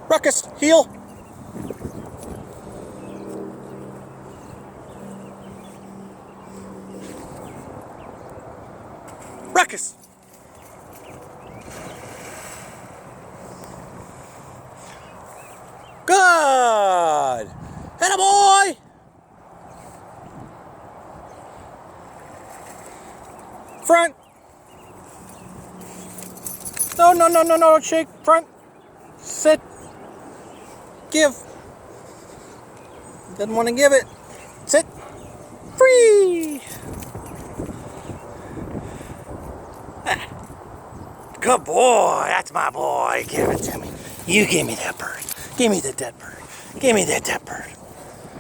Rukus, heel. Rukus. Good. Attaboy. Front. No, no, no, no, no. Shake. Front. Sit. Give. Didn't want to give it. Sit. Free. Good boy. That's my boy. Give it to me. You give me that bird. Give me the dead bird. Give me that dead bird.